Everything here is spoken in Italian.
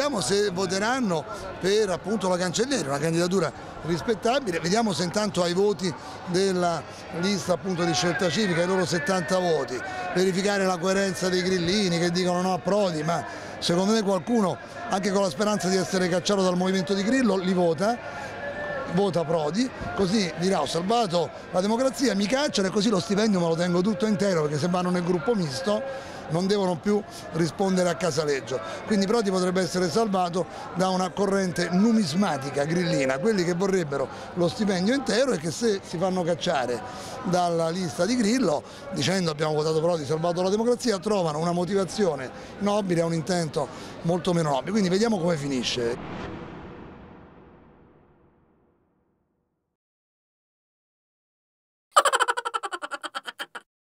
vediamo se voteranno per appunto la Cancellieri, una candidatura rispettabile, vediamo se intanto ai voti della lista appunto di Scelta Civica, i loro 70 voti, verificare la coerenza dei grillini che dicono no a Prodi, ma secondo me qualcuno anche con la speranza di essere cacciato dal movimento di Grillo li vota Prodi, così dirà ho salvato la democrazia, mi cacciano e così lo stipendio me lo tengo tutto intero, perché se vanno nel gruppo misto non devono più rispondere a Casaleggio. Quindi Prodi potrebbe essere salvato da una corrente numismatica grillina, quelli che vorrebbero lo stipendio intero e che se si fanno cacciare dalla lista di Grillo dicendo abbiamo votato Prodi, salvato la democrazia, trovano una motivazione nobile e un intento molto meno nobile. Quindi vediamo come finisce.